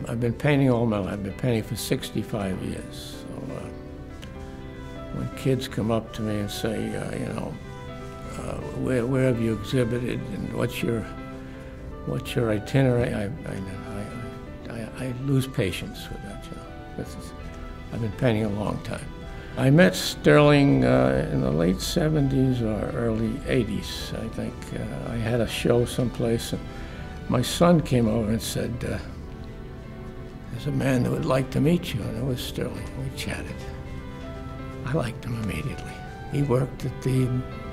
I've been painting all my life. I've been painting for 65 years. So when kids come up to me and say, where have you exhibited and what's your itinerary, I lose patience with that. I've been painting a long time. I met Sterling in the late 70s or early 80s, I think. I had a show someplace, and my son came over and said, there's a man that would like to meet you, and it was Sterling. We chatted. I liked him immediately. He worked at the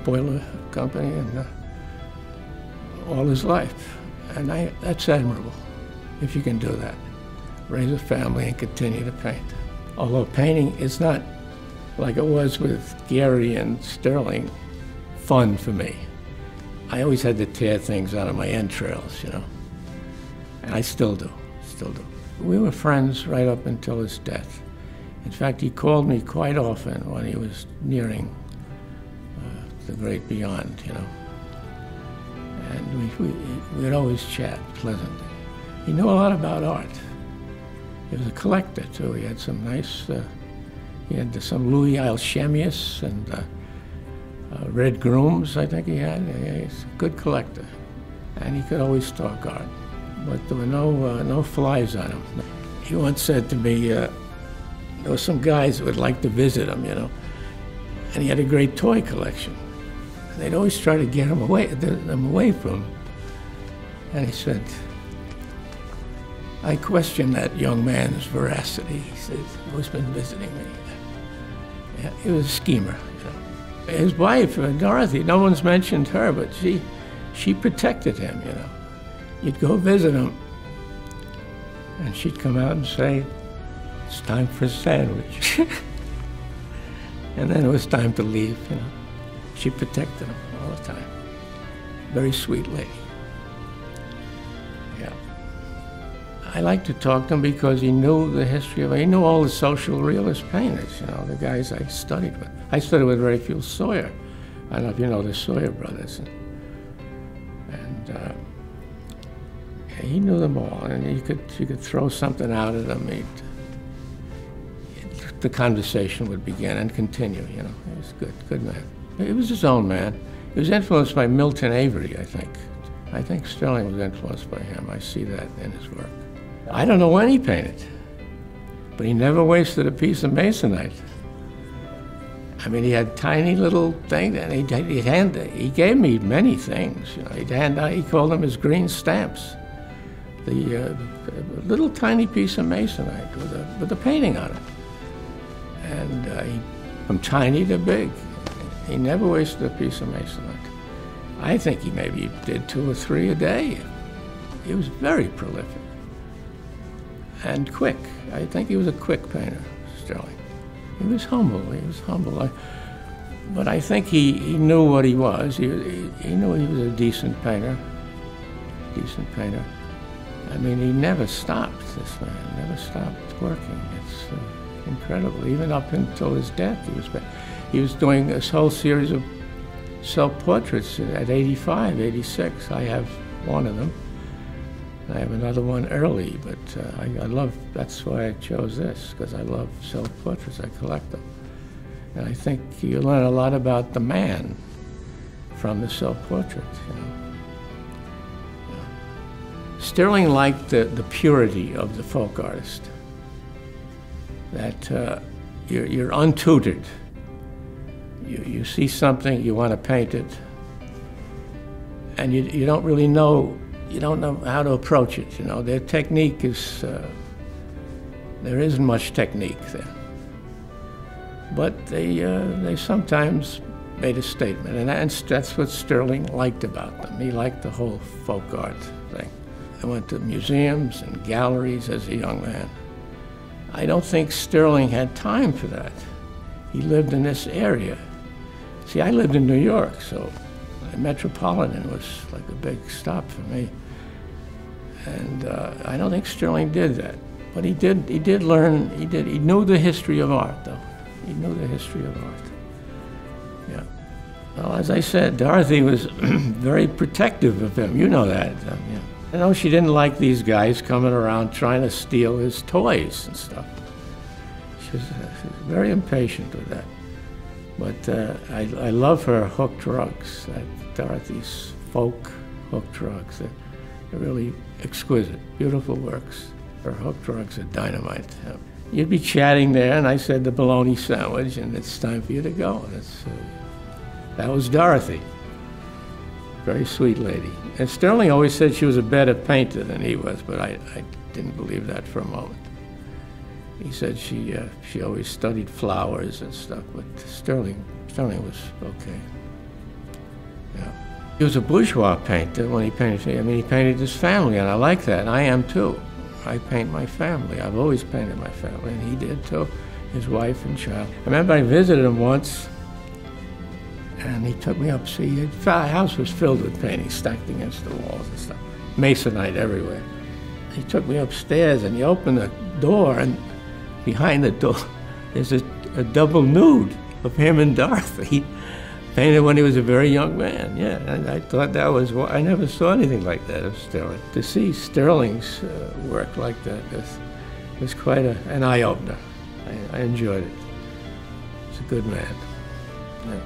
boiler company and all his life, and that's admirable, if you can do that. Raise a family and continue to paint. Although painting is not, like it was with Gary and Sterling, fun for me. I always had to tear things out of my entrails, and I still do. We were friends right up until his death. In fact, he called me quite often when he was nearing the great beyond, And we'd always chat pleasantly. He knew a lot about art. He was a collector, too. He had some nice, he had some Louis Alchemius and Red Grooms, I think he had. He's a good collector. And he could always talk art. But there were no flies on him. He once said to me, there were some guys that would like to visit him, and he had a great toy collection. And they'd always try to get them away from him. And he said, I question that young man's veracity. He said, who's been visiting me? Yeah, he was a schemer. His wife, Dorothy, no one's mentioned her, but she protected him, You'd go visit him, and she'd come out and say, it's time for a sandwich. And then it was time to leave, She protected him all the time. Very sweet lady. Yeah. I like to talk to him because he knew the history of it. He knew all the social realist painters, the guys I studied with. I studied with Raphael Sawyer. I don't know if you know the Sawyer brothers. And he knew them all, and you could throw something out at him. The conversation would begin and continue, He was good man. He was his own man. He was influenced by Milton Avery, I think. I think Sterling was influenced by him. I see that in his work. I don't know when he painted, but he never wasted a piece of masonite. I mean, he had tiny little things, and he gave me many things. He called them his green stamps. The little tiny piece of masonite with a painting on it. And from tiny to big, he never wasted a piece of masonite. I think he maybe did 2 or 3 a day. He was very prolific and quick. I think he was a quick painter, Sterling. He was humble. But I think he knew what he was. He knew he was a decent painter. I mean, he never stopped, this man, never stopped working. It's incredible. Even up until his death, he was doing this whole series of self-portraits at 85, 86. I have one of them. I have another one early, but that's why I chose this, because I love self-portraits. I collect them. And I think you learn a lot about the man from the self-portraits, Sterling liked the purity of the folk artist, that you're untutored. You see something, you want to paint it, and you don't really know, you don't know how to approach it. Their technique is, there isn't much technique there. But they sometimes made a statement, and that's what Sterling liked about them. He liked the whole folk art thing. I went to museums and galleries as a young man. I don't think Sterling had time for that. He lived in this area. See, I lived in New York, so the Metropolitan was like a big stop for me. And I don't think Sterling did that. But he did learn, he knew the history of art, though. He knew the history of art. Yeah. Well, as I said, Dorothy was very protective of him. You know that. Yeah. You know, she didn't like these guys coming around trying to steal his toys and stuff. She was very impatient with that. But I love her hooked rugs, Dorothy's folk hooked rugs. They're really exquisite, beautiful works. Her hooked rugs are dynamite. You'd be chatting there, and I said the bologna sandwich, and it's time for you to go. And that was Dorothy. Very sweet lady. And Sterling always said she was a better painter than he was, but I didn't believe that for a moment. He said she always studied flowers and stuff, but Sterling was okay. Yeah. He was a bourgeois painter when he painted. I mean, he painted his family, and I like that, and I am too. I paint my family. I've always painted my family, and he did too, his wife and child. I remember I visited him once, and he took me up. See, the house was filled with paintings stacked against the walls and stuff. Masonite everywhere. He took me upstairs, and he opened the door, and behind the door, there's a double nude of him and Dorothy, painted when he was a very young man. Yeah, and I thought that was, I never saw anything like that of Sterling. To see Sterling's work like that was quite an eye-opener. I enjoyed it. He's a good man. Yeah.